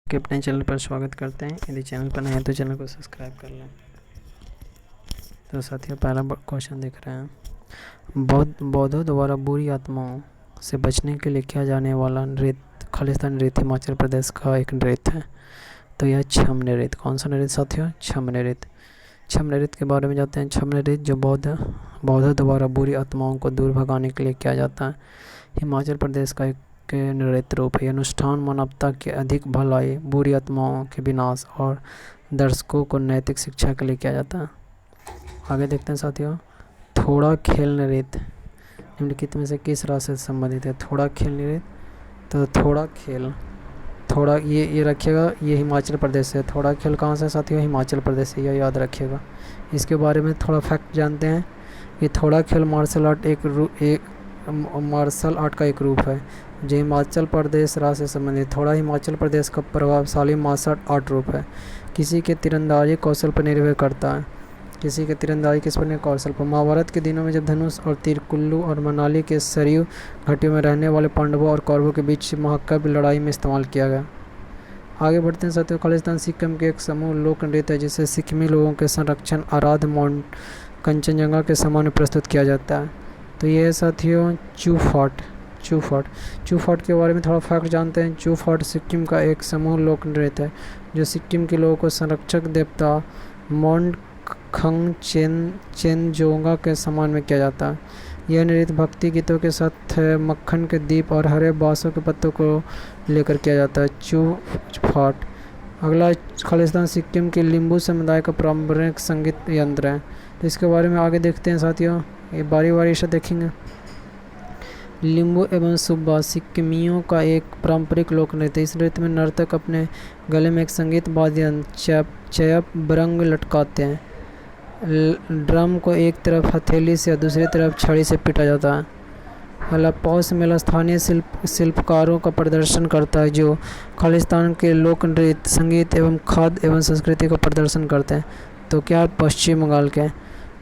के अपने चैनल पर स्वागत करते हैं। यदि चैनल पर नए हैं तो चैनल को सब्सक्राइब कर लें। तो साथियों, पहला क्वेश्चन देख रहे हैं। बौद्धों द्वारा बुरी आत्माओं से बचने के लिए किया जाने वाला नृत्य खालिस्तानी नृत्य हिमाचल प्रदेश का एक नृत्य है। तो यह छम नृत्य। कौन सा नृत्य साथियों? छम नृत्य। छम नृत्य के बारे में जानते हैं। छम नृत्य जो बौद्धों द्वारा बुरी आत्माओं को दूर भगाने के लिए किया जाता है, हिमाचल प्रदेश का एक के नृत्य रूप है। यह अनुष्ठान मानवता के अधिक भलाई, बुरी आत्माओं के विनाश और दर्शकों को नैतिक शिक्षा के लिए किया जाता है। आगे देखते हैं साथियों। थोड़ा खेल नृत्य निम्नलिखित में से किस राशि से संबंधित है? थोड़ा खेल नृत्य। तो थोड़ा खेल, थोड़ा ये रखिएगा, ये हिमाचल प्रदेश से। थोड़ा खेल कहाँ से साथियों? हिमाचल प्रदेश से, यह याद रखिएगा। इसके बारे में थोड़ा फैक्ट जानते हैं कि थोड़ा खेल मार्शल आर्ट का एक रूप है जो हिमाचल प्रदेश राज्य से संबंधित। थोड़ा हिमाचल प्रदेश का प्रभावशाली मार्शल आर्ट रूप है। किसी के तीरंदाजी कौशल पर निर्भर करता है। किसी के तीरंदाजी किस पर? कौशल पर। महाभारत के दिनों में जब धनुष और तीर कुल्लू और मनाली के सरयू घाटियों में रहने वाले पांडवों और कौरवों के बीच महाकाव्य लड़ाई में इस्तेमाल किया गया। आगे बढ़ते हैं साथियों। खालिस्तान सिक्किम के एक समूह लोक नृत्य है जिसे सिक्किमी लोगों के संरक्षण आराध्य माउंट कंचनजंगा के सामान्य प्रस्तुत किया जाता है। तो ये है साथियों चूफाट। चूफाट के बारे में थोड़ा फैक्ट जानते हैं। चूफाट सिक्किम का एक समूह लोक नृत्य है जो सिक्किम के लोगों को संरक्षक देवता माउंट खंगचेनजोंगा के सम्मान में किया जाता है। यह नृत्य भक्ति गीतों के साथ मक्खन के दीप और हरे बांसों के पत्तों को लेकर किया जाता है। चूफाट। अगला खालिस्तान सिक्किम के लिम्बू समुदाय का पारंपरिक संगीत यंत्र है। तो इसके बारे में आगे देखते हैं साथियों। ये बारी बारी से देखेंगे। लिम्बू एवं सुब्बा सिक्किमियों का एक पारंपरिक लोक नृत्य। इस नृत्य में नर्तक अपने गले में एक संगीत वाद्य चयप बरंग लटकाते हैं। ड्रम को एक तरफ हथेली से और दूसरी तरफ छड़ी से पीटा जाता है। अगला पौष मेला स्थानीय शिल्पकारों का प्रदर्शन करता है जो खालिस्तान के लोक नृत्य, संगीत एवं खाद्य एवं संस्कृति का प्रदर्शन करते हैं। तो क्या? पश्चिम बंगाल के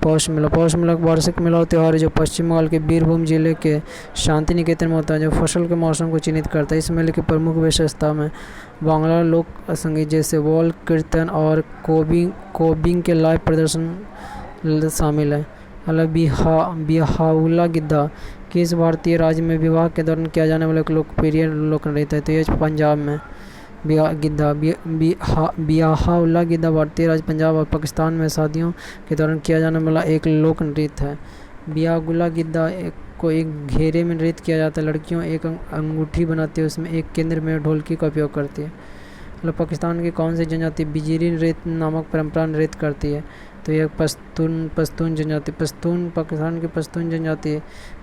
पौष मेला वार्षिक मेला और त्यौहार है जो पश्चिम बंगाल के बीरभूम जिले के शांति निकेतन में होता है, जो फसल के मौसम को चिन्हित करता है। इस मेले की प्रमुख विशेषता में बांग्ला लोक संगीत जैसे वॉल कीर्तन और कोबिंग के लाइव प्रदर्शन शामिल है। अलग बिहाउला गिद्धा किस भारतीय राज्य में विवाह के दौरान किया जाने वाला एक लोकप्रिय लोक नृत्य है? तो ये पंजाब में बिहाउला गिद्धा भारतीय राज्य पंजाब और पाकिस्तान में शादियों के दौरान किया जाने वाला एक लोक नृत्य है। बिहाउला गिद्धा को एक घेरे में नृत्य किया जाता है। लड़कियों एक अंगूठी बनाती है, उसमें एक केंद्र में ढोलकी का उपयोग करती है। मतलब पाकिस्तान की कौन सी जनजाति बिजरी नृत्य नामक परंपरा नृत्य करती है? तो यह पश्तून जनजाति। पाकिस्तान की पश्तून जनजाति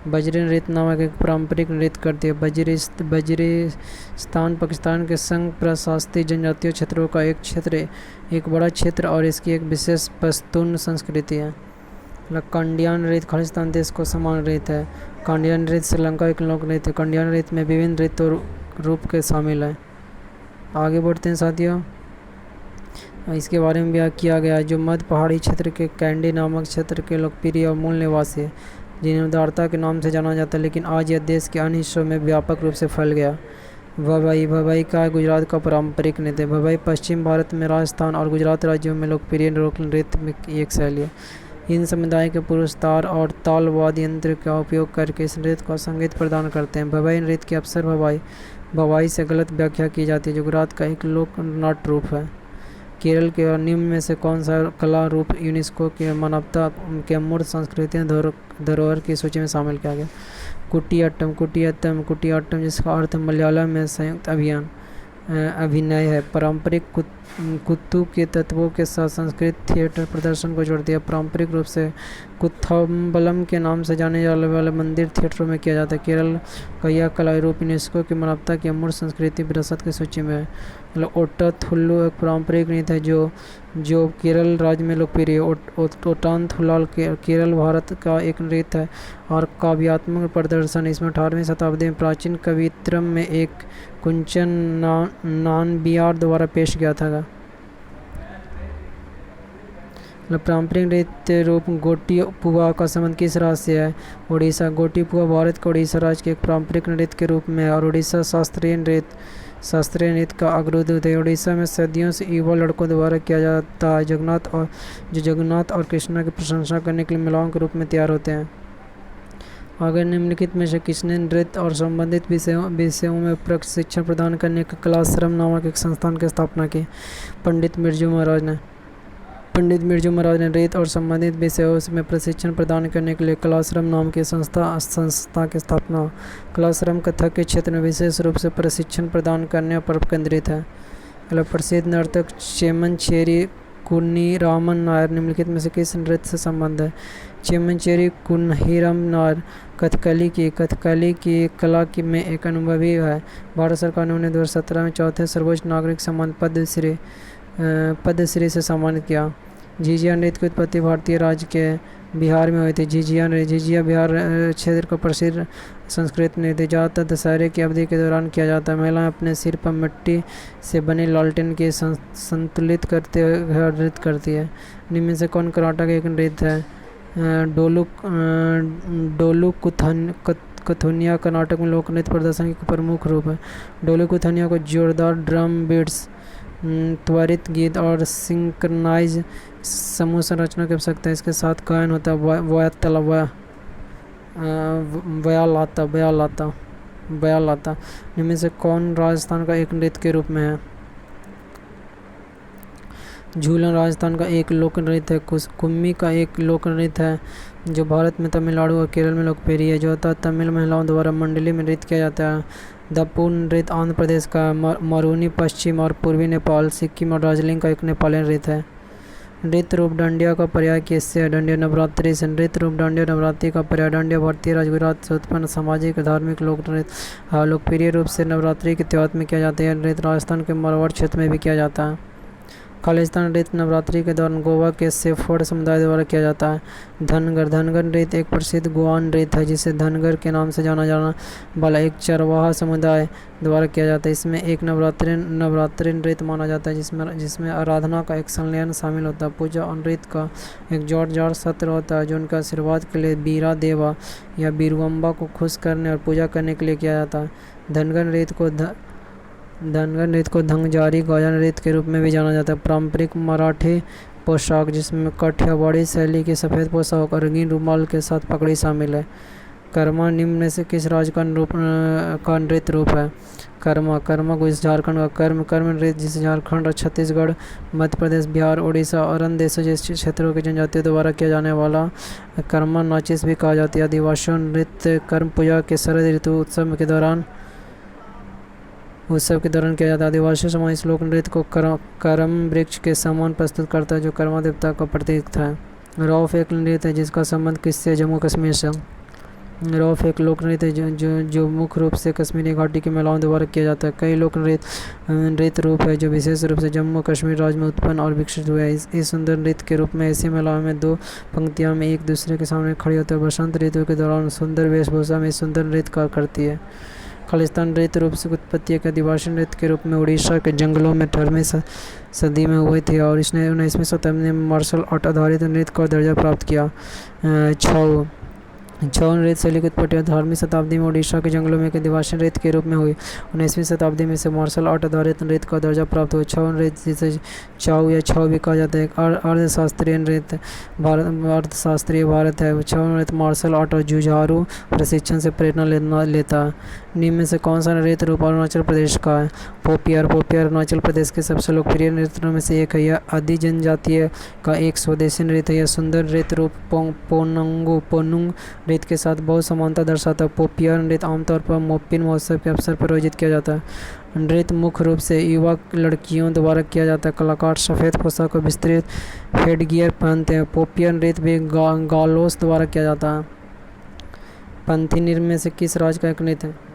बजरी नृत्य नामक एक पारंपरिक नृत्य करती है। बजरिस्तान पाकिस्तान के संघ प्रशासित जनजातीय क्षेत्रों का एक बड़ा क्षेत्र और इसकी एक विशेष पश्तून संस्कृति है। कंडियान नृत्य खालिस्तान देश को समान नृत्य है। कंडियान नृत्य श्रीलंका एक लोक नृत्य। कंडियान नृत्य में विभिन्न नृत्य रूप के शामिल हैं। आगे बढ़ते हैं साथियों। इसके बारे में भी किया गया है। जो मध्य पहाड़ी क्षेत्र के कैंडी नामक क्षेत्र के लोकप्रिय और मूल निवासी है जिन्हें उदारता के नाम से जाना जाता है, लेकिन आज यह देश के अन्य हिस्सों में व्यापक रूप से फैल गया। भवाई का गुजरात का पारंपरिक नृत्य। भवाई पश्चिम भारत में राजस्थान और गुजरात राज्यों में लोकप्रिय लोक नृत्य में एक शैली है। इन समुदाय के पुरुष तार और ताल वाद्य यंत्र का उपयोग करके इस नृत्य को संगीत प्रदान करते हैं। भवाई नृत्य की अक्सर भवाई से गलत व्याख्या की जाती है जो गुजरात का एक लोक नाट्य रूप है। केरल के निम्न में से कौन सा कला रूप यूनेस्को के मानवता के अमूर्त सांस्कृतिक धरोहर की सूची में शामिल किया गया? कुटियाट्टम जिसका अर्थ मलयालम में संयुक्त अभिनय है, पारंपरिक कुत्तू के तत्वों के साथ संस्कृत थिएटर प्रदर्शन को जोड़ती है। पारंपरिक रूप से कुथम्बलम के नाम से जाने जाने वाले मंदिर थिएटरों में किया जाता है। केरल का यह कला रूप यूनेस्को की मानवता की अमूर्त संस्कृति विरासत की सूची में है। मतलब ओट्टाथुल्लु एक पारंपरिक नृत्य है जो केरल राज्य में लोकप्रिय है। ओट्टाथुल्लु केरल भारत का एक नृत्य है और काव्यात्मक प्रदर्शन। इसमें 18वीं शताब्दी में प्राचीन कवित्रम में एक कुंचन नानबियार द्वारा पेश किया था। पारंपरिक नृत्य रूप गोटीपुआ का संबंध किस राज्य से है? उड़ीसा। गोटीपुआ भारत के उड़ीसा राज्य के एक पारंपरिक नृत्य के रूप में है और उड़ीसा शास्त्रीय नृत्य शास्त्रीय नृत्य का अग्रदूत है। उड़ीसा में सदियों से युवा लड़कों द्वारा किया जाता है जगन्नाथ और कृष्णा की प्रशंसा करने के लिए महिलाओं के रूप में तैयार होते हैं। अगर निम्नलिखित में से किसने नृत्य और संबंधित विषयों में प्रशिक्षण प्रदान करने के कलाश्रम नामक एक संस्थान की स्थापना की? पंडित बिरजू महाराज ने नृत्य और संबंधित विषयों में प्रशिक्षण प्रदान करने के लिए कलाश्रम नाम की संस्था की स्थापना। कलाश्रम कथक के क्षेत्र में विशेष रूप से प्रशिक्षण प्रदान करने पर केंद्रित है। प्रसिद्ध नर्तक चेम्मनचेरी कुन्नीरामन नायर निम्नलिखित में से किस नृत्य से संबंध है? चेम्मनचेरी कुन्हीराम नायर कथकली की कला में एक अनुभवी है। भारत सरकार ने उन्हें 2017 में चौथे सर्वोच्च नागरिक सम्मान पद्मश्री से सम्मानित किया। झिझिया नृत्य की उत्पत्ति भारतीय राज्य के बिहार में हुई थी। झिझिया बिहार क्षेत्र का प्रसिद्ध संस्कृत नृत्य ज़्यादातर दशहरे की अवधि के दौरान किया जाता है। महिलाएं अपने सिर पर मिट्टी से बने लालटेन के संतुलित करते हुए नृत्य करती है। निम्न से कौन कर्नाटक का एक नृत्य है? डोलू कथुनिया कर्नाटक में लोक नृत्य प्रदर्शन का प्रमुख रूप है। डोलू कथुनिया को जोरदार ड्रम बीट्स, त्वरित गीत और सिंक्रनाइज समूह संरचना की आवश्यकता है। इसके साथ गायन होता है बयालाता। इनमें से कौन राजस्थान का एक नृत्य के रूप में है? झूलन राजस्थान का एक लोक नृत्य है। कुम्मी का एक लोक नृत्य है जो भारत में तमिलनाडु और केरल में लोकप्रिय है। जो तमिल महिलाओं द्वारा मंडली में नृत्य किया जाता है। दप्पू नृत्य आंध्र प्रदेश का, मरूनी पश्चिम और पूर्वी नेपाल, सिक्किम और दार्जिलिंग का एक नेपाली नृत्य है। नृत्य रूप डांडिया का पर्याय किससे है? डांडिया नवरात्रि से। नृत्य रूप डांडिया नवरात्रि का पर्याय डांडिया भारतीय राज्य गुजरात से उत्पन्न सामाजिक धार्मिक लोक नृत्य लोकप्रिय रूप से नवरात्रि के त्योहार में किया जाता है। नृत्य राजस्थान के मारवाड़ क्षेत्र में भी किया जाता है। खालिस्तान नृत्य नवरात्रि के दौरान गोवा के सेफोर्ड समुदाय द्वारा किया जाता है। धनगर नृत्य एक प्रसिद्ध गोवा नृत्य है जिसे धनगर के नाम से जाना वाला एक चरवाहा समुदाय द्वारा किया जाता है। इसमें एक नवरात्रि नृत्य माना जाता है जिसमें आराधना का एक संलयन शामिल होता है। पूजा और नृत्य का एक जोरदार सत्र होता है जो उनके आशीर्वाद के लिए बीरा देवा या बीरुअम्बा को खुश करने और पूजा करने के लिए किया जाता है। धनगर नृत्य को धंगजारी गायन नृत्य के रूप में भी जाना जाता है। पारंपरिक मराठी पोशाक जिसमें काठियावाड़ी शैली की सफ़ेद पोशाक और रंगीन रुमाल के साथ पगड़ी शामिल है। कर्मा निम्न में से किस राज्य का नृत्य रूप है? कर्मा झारखंड का कर्म नृत्य जिसे झारखंड, छत्तीसगढ़, मध्य प्रदेश, बिहार, उड़ीसा और अन्य देशों जैसे क्षेत्रों की जनजातियों द्वारा किया जाने वाला कर्मा नाचिस भी कहा जाता है। आदिवासियों नृत्य कर्म पूजा के शरद ऋतु उत्सव के दौरान किया जाता है। आदिवासी समाज इस लोक नृत्य को करम वृक्ष के समान प्रस्तुत करता है जो कर्मा देवता का प्रतीक था। रौफ एक नृत्य है जिसका संबंध किससे? जम्मू कश्मीर से। रौफ एक लोक नृत्य है जो मुख्य रूप से कश्मीरी घाटी की महिलाओं द्वारा किया जाता है। कई लोक नृत्य रूप है जो विशेष रूप से जम्मू कश्मीर राज्य में उत्पन्न और विकसित हुए हैं। इस सुंदर नृत्य के रूप में ऐसी महिलाओं में दो पंक्तियां में एक दूसरे के सामने खड़ी होती है। बसंत ऋतु के दौरान सुंदर वेशभूषा में सुंदर नृत्य करती है। खालिस्तान नृत्य रूप से उत्पत्ति एक आदिवासी नृत्य के रूप में उड़ीसा के जंगलों में 18वीं सदी में हुई थी और इसने 19वीं शताब्दी में मार्शल आर्ट आधारित नृत्य का दर्जा प्राप्त किया। छऊ नृत्य शैली की उत्पत्ति 18वीं शताब्दी में उड़ीसा के जंगलों में एक आदिवासी नृत्य के रूप में हुई। 19वीं शताब्दी में से मार्शल आर्ट आधारित नृत्य का दर्जा प्राप्त हुआ। छऊ नृत्य जिसे छऊ या छऊ भी कहा जाता है एक अर्थशास्त्रीय नृत्य भारत है। छऊ नृत्य मार्शल आर्ट और जुझारू प्रशिक्षण से प्रेरणा लेता है। निम्न में से कौन सा नृत्य रूप अरुणाचल प्रदेश का है? पोपियर अरुणाचल प्रदेश के सबसे लोकप्रिय नृत्यों में से एक है। यह आदि जनजातीय का एक स्वदेशी नृत्य है। यह सुंदर नृत्य रूप पोनुंग नृत्य के साथ बहुत समानता दर्शाता है। पोपियर नृत्य आमतौर पर मोपिन महोत्सव के अवसर पर आयोजित किया जाता है। नृत्य मुख्य रूप से युवा लड़कियों द्वारा किया जाता है। कलाकार सफ़ेद पोशाक और विस्तृत हेडगियर पहनते हैं। पोपियर नृत्य भी गालोस द्वारा किया जाता है। पंथी नृत्य में से किस राज्य का एक नृत्य है?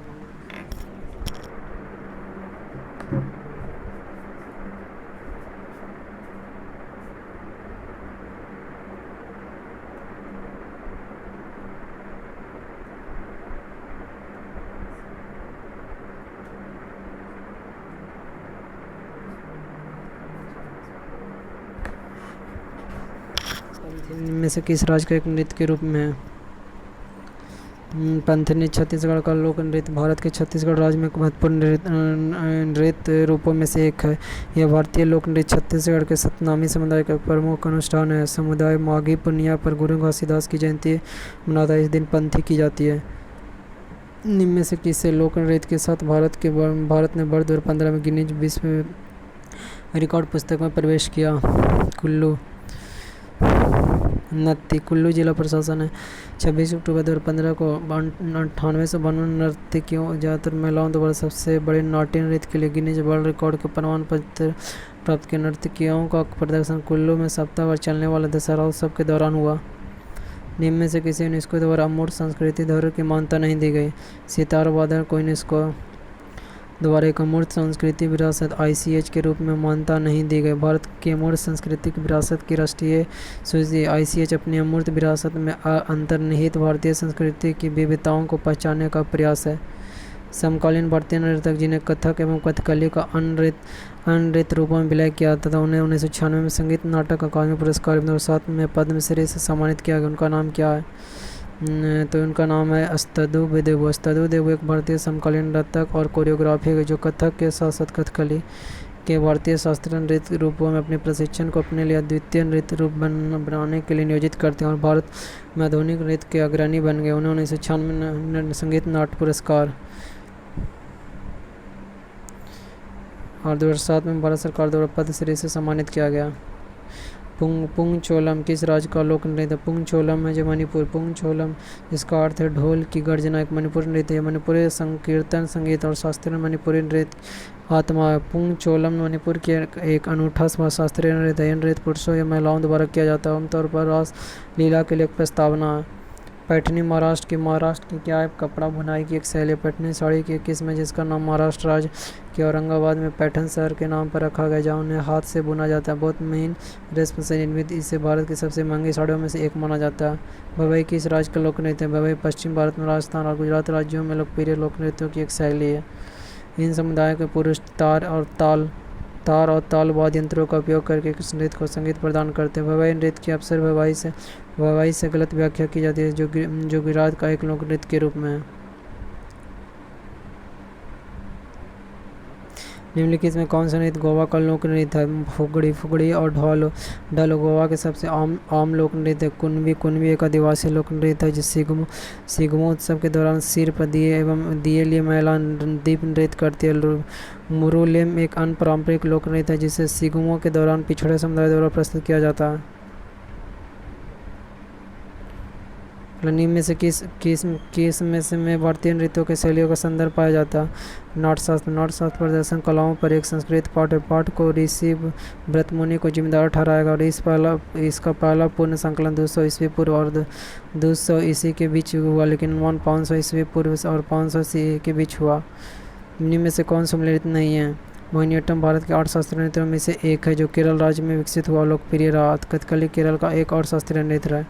में से किस राज्य का एक नृत्य के रूप में है? पंथनी छत्तीसगढ़ का लोक नृत्य भारत के छत्तीसगढ़ राज्य में एक महत्वपूर्ण नृत्य रूपों में से एक है। यह भारतीय लोक नृत्य छत्तीसगढ़ के सतनामी समुदाय का प्रमुख अनुष्ठान है। समुदाय माघी पुन्निया पर गुरु घासीदास की जयंती मनाता है। इस दिन पंथी की जाती है। निम्न में से किसे लोक नृत्य के साथ भारत ने वर्ष 2015 में गिनीज विश्व रिकॉर्ड पुस्तक में प्रवेश किया? कुल्लू नृत्य कुल्लू जिला प्रशासन है 26 अक्टूबर 2015 को 9852 नर्तकियों ज़्यादातर महिलाओं द्वारा सबसे बड़े नाट्य नृत्य के लिए गिनीज वर्ल्ड रिकॉर्ड के प्रमाण पत्र प्राप्त किया। नर्तकियों का प्रदर्शन कुल्लू में सप्ताह भर चलने वाले दशहरा उत्सव के दौरान हुआ। निम्न में से किसी यूनेस्को द्वारा अमूर्त सांस्कृतिक धरोहर की मान्यता नहीं दी गई? सितार वादन को यूनेस्को द्वारा एक अमूर्त सांस्कृतिक विरासत ICH के रूप में मान्यता नहीं दी गई। भारत की अमूर्त सांस्कृतिक विरासत की राष्ट्रीय सूची ICH अपनी अमूर्त विरासत में अंतर्निहित भारतीय संस्कृति की विविधताओं को पहचानने का प्रयास है। समकालीन भारतीय नर्तक जिन्हें कथक एवं कथकली का अन्य नृत्य रूपों में विलय किया था उन्हें 1996 में संगीत नाटक अकादमी पुरस्कार 2007 में पद्मश्री से सम्मानित किया गया। उनका नाम क्या है? तो उनका नाम है अस्तदु बेदेवु। अस्तदु देवु एक भारतीय समकालीन नर्तक और कोरियोग्राफी है जो कथक के साथ साथ कथकली के भारतीय शास्त्रीय नृत्य रूपों में अपने प्रशिक्षण को अपने लिए अद्वितीय नृत्य रूप बनाने के लिए नियोजित करते हैं और भारत में आधुनिक नृत्य के अग्रणी बन गए। उन्हें 1996 में संगीत नाट्य पुरस्कार और 2007 में भारत सरकार द्वारा पद्मश्री से सम्मानित किया गया। पुंग चोलम किस राज्य का लोक नृत्य? पुंग चोलम है जो मणिपुर। पुंग चोलम जिसका अर्थ है ढोल की गर्जना एक मणिपुरी नृत्य है। मणिपुरी संकीर्तन संगीत और शास्त्रीय मणिपुरी नृत्य आत्मा है। पुंग चोलम मणिपुर की एक अनूठा शास्त्रीय नृत्य है। नृत्य पुरुषों या महिलाओं द्वारा किया जाता है। आमतौर पर रास लीला के लिए एक प्रस्तावना है। पैठनी महाराष्ट्र की क्या है? कपड़ा बुनाई की एक शैली। पैठनी साड़ी की एक किस्म है जिसका नाम महाराष्ट्र राज्य के औरंगाबाद में पैठन शहर के नाम पर रखा गया जहाँ उन्हें हाथ से बुना जाता है। बहुत महीन रेशम से निर्मित इसे भारत की सबसे महंगी साड़ियों में से एक माना जाता है। भवई किस राज्य का लोक नृत्य है? भवई पश्चिम भारत में राजस्थान और गुजरात राज्यों में लोकप्रिय लोक नृत्यों की एक शैली है। इन समुदायों के पुरुष तार और ताल वाद्य यंत्रों का उपयोग करके इस नृत्य को संगीत प्रदान करते हैं। भवाई नृत्य की अक्सर भवाई से गलत व्याख्या की जाती है जो गुजरात का एक लोक नृत्य के रूप में है। निम्नलिखित में कौन सा नृत्य गोवा का लोक नृत्य है? फुगड़ी और ढोल गोवा के सबसे आम लोक नृत्य है। कुनबी एक आदिवासी लोक नृत्य है जिस सिगमो उत्सव के दौरान सिर पर दिए लिए महिला दीप नृत्य करती है। मुरुलेम एक अन्य पारंपरिक लोक नृत्य है जिसे सिगमो के दौरान पिछड़े समुदाय द्वारा प्रस्तुत किया जाता है। निम्न में से किस में भारतीय नृत्यों के शैलियों का संदर्भ पाया जाता है? नाट्यशास्त्र प्रदर्शन कलाओं पर एक संस्कृत पाठ है। पाठ को ऋषि व्रतमुनि को जिम्मेदार ठहराएगा और इसका पहला पूर्ण संकलन 200 ईस्वी पूर्व और 200 ईस्वी के बीच हुआ लेकिन अनुमान 500 ईस्वी पूर्व और 500 ईस्वी के बीच हुआ। निम्न में से कौन सम्मिलित नहीं है? मोहिनीअट्टम भारत के 8 शास्त्रीय नृत्यों में से एक है जो केरल राज्य में विकसित हुआ लोकप्रिय रहा। कथकली केरल का एक और शास्त्रीय नृत्य है।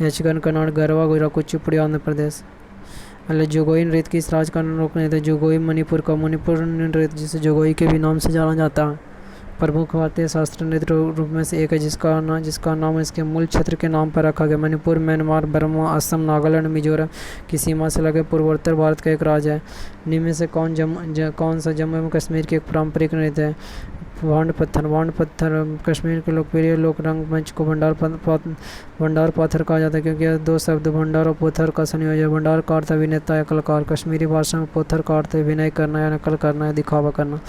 यक्षगान कर्नाटक, गरबा गुजरात, कुचिपुड़ी आंध्र प्रदेश। जोगोई नृत्य किस राज्य का लोक नृत्य है? जोगोई मणिपुर का। मणिपुर नृत्य जिसे जोगोई के भी नाम से जाना जाता है प्रमुख भारतीय शास्त्रीय नृत्य रूप में से एक है जिसका नाम इसके मूल क्षेत्र के नाम पर रखा गया। मणिपुर म्यांमार बर्मा असम नागालैंड मिजोरम की सीमा से लगे पूर्वोत्तर भारत का एक राज्य है। निम्न में से कौन सा जम्मू एवं कश्मीर की एक पारंपरिक नृत्य है? वांड पत्थर कश्मीर के लोकप्रिय लोक रंग मंच को भंडार पाथर कहा जाता है क्योंकि यह दो शब्द भंडार और पोथर का संयोजन है। भंडार का अर्थ अभिनेता या कलाकार। कश्मीरी भाषा में पोथर का अर्थ अभिनय करना या नकल करना या दिखावा करना।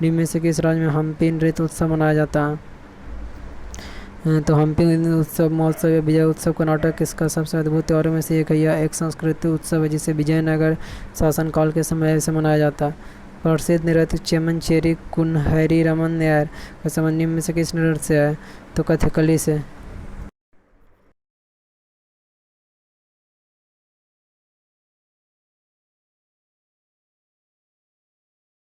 निम्न में से किस राज्य में हम्पी नृत्य उत्सव मनाया जाता है? तो हम्पी उत्सव महोत्सव या विजय उत्सव कर्नाटक इसका सबसे अद्भुत त्योहारों में से एक है। यह एक सांस्कृतिक उत्सव है जिसे विजयनगर शासनकाल के समय से मनाया जाता है। प्रसिद्ध नृत्य चेमनचेरी कुनहरी रमन नायर का संबंध निम्न में से किस नृत्य से है? तो कथकली से।